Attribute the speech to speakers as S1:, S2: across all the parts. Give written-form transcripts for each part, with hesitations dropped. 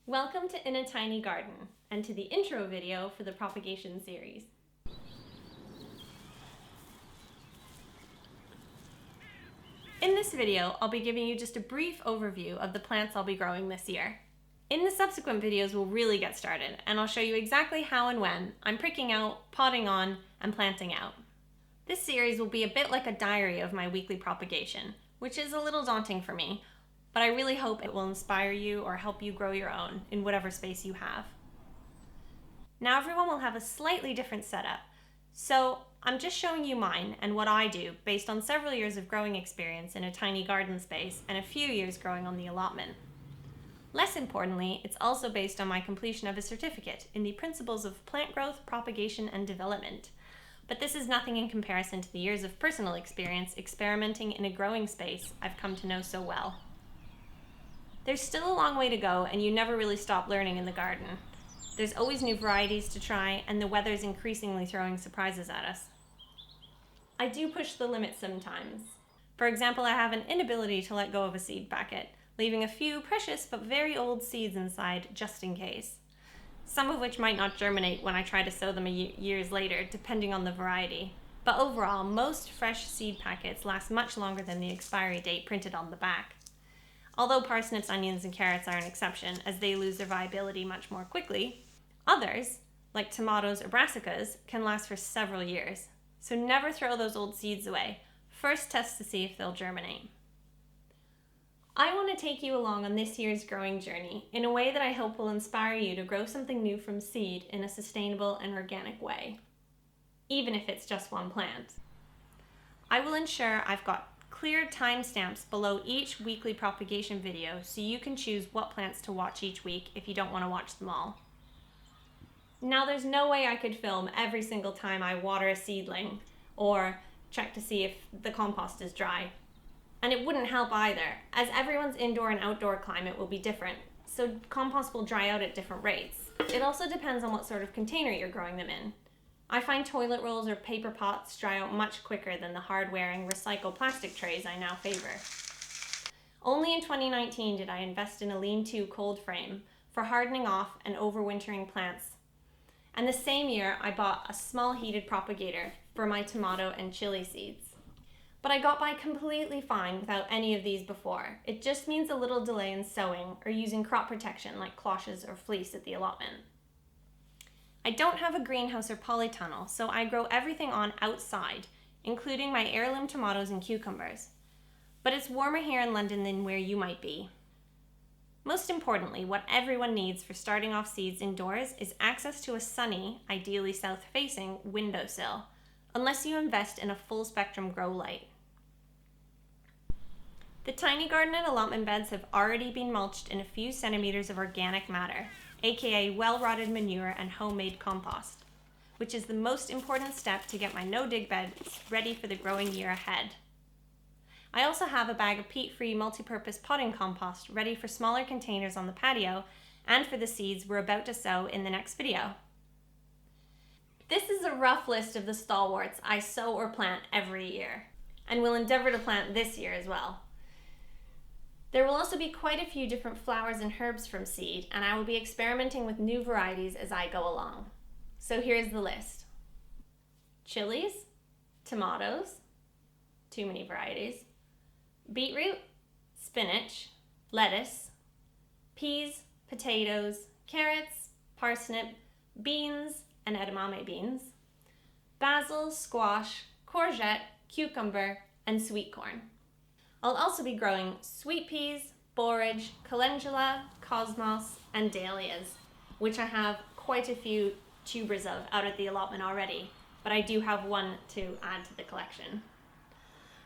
S1: Welcome to In a Tiny Garden, and to the intro video for the propagation series. In this video, I'll be giving you just a brief overview of the plants I'll be growing this year. In the subsequent videos, we'll really get started, and I'll show you exactly how and when I'm pricking out, potting on, and planting out. This series will be a bit like a diary of my weekly propagation, which is a little daunting for me, but I really hope it will inspire you or help you grow your own in whatever space you have. Now everyone will have a slightly different setup, so I'm just showing you mine and what I do based on several years of growing experience in a tiny garden space and a few years growing on the allotment. Less importantly, it's also based on my completion of a certificate in the principles of plant growth, propagation, and development. But this is nothing in comparison to the years of personal experience experimenting in a growing space I've come to know so well. There's still a long way to go, and you never really stop learning in the garden. There's always new varieties to try, and the weather's increasingly throwing surprises at us. I do push the limits sometimes. For example, I have an inability to let go of a seed packet, leaving a few precious but very old seeds inside just in case. Some of which might not germinate when I try to sow them years later, depending on the variety. But overall, most fresh seed packets last much longer than the expiry date printed on the back. Although parsnips, onions, and carrots are an exception, as they lose their viability much more quickly, others, like tomatoes or brassicas, can last for several years. So never throw those old seeds away. First test to see if they'll germinate. I want to take you along on this year's growing journey in a way that I hope will inspire you to grow something new from seed in a sustainable and organic way, even if it's just one plant. I will ensure I've got clear timestamps below each weekly propagation video so you can choose what plants to watch each week if you don't want to watch them all. Now there's no way I could film every single time I water a seedling or check to see if the compost is dry. And it wouldn't help either, as everyone's indoor and outdoor climate will be different, so compost will dry out at different rates. It also depends on what sort of container you're growing them in. I find toilet rolls or paper pots dry out much quicker than the hard-wearing recycled plastic trays I now favor. Only in 2019 did I invest in a lean-to cold frame for hardening off and overwintering plants. And the same year I bought a small heated propagator for my tomato and chili seeds. But I got by completely fine without any of these before. It just means a little delay in sowing or using crop protection like cloches or fleece at the allotment. I don't have a greenhouse or polytunnel, so I grow everything on outside, including my heirloom tomatoes and cucumbers. But it's warmer here in London than where you might be. Most importantly, what everyone needs for starting off seeds indoors is access to a sunny, ideally south-facing, windowsill, unless you invest in a full-spectrum grow light. The tiny garden and allotment beds have already been mulched in a few centimeters of organic matter, aka well-rotted manure and homemade compost, which is the most important step to get my no-dig beds ready for the growing year ahead. I also have a bag of peat-free multi-purpose potting compost ready for smaller containers on the patio and for the seeds we're about to sow in the next video. This is a rough list of the stalwarts I sow or plant every year, and will endeavor to plant this year as well. There will also be quite a few different flowers and herbs from seed, and I will be experimenting with new varieties as I go along. So here's the list. Chilies, tomatoes, too many varieties, beetroot, spinach, lettuce, peas, potatoes, carrots, parsnip, beans and edamame beans, basil, squash, courgette, cucumber, and sweet corn. I'll also be growing sweet peas, borage, calendula, cosmos, and dahlias, which I have quite a few tubers of out at the allotment already, but I do have one to add to the collection.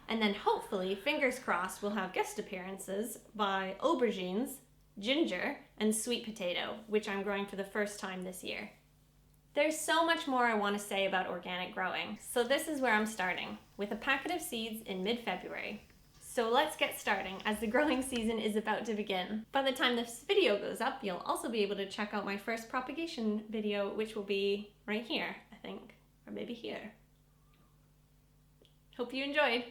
S1: And then hopefully, fingers crossed, we'll have guest appearances by aubergines, ginger, and sweet potato, which I'm growing for the first time this year. There's so much more I want to say about organic growing, so this is where I'm starting, with a packet of seeds in mid-February. So let's get starting, as the growing season is about to begin. By the time this video goes up, you'll also be able to check out my first propagation video, which will be right here, I think, or maybe here. Hope you enjoyed!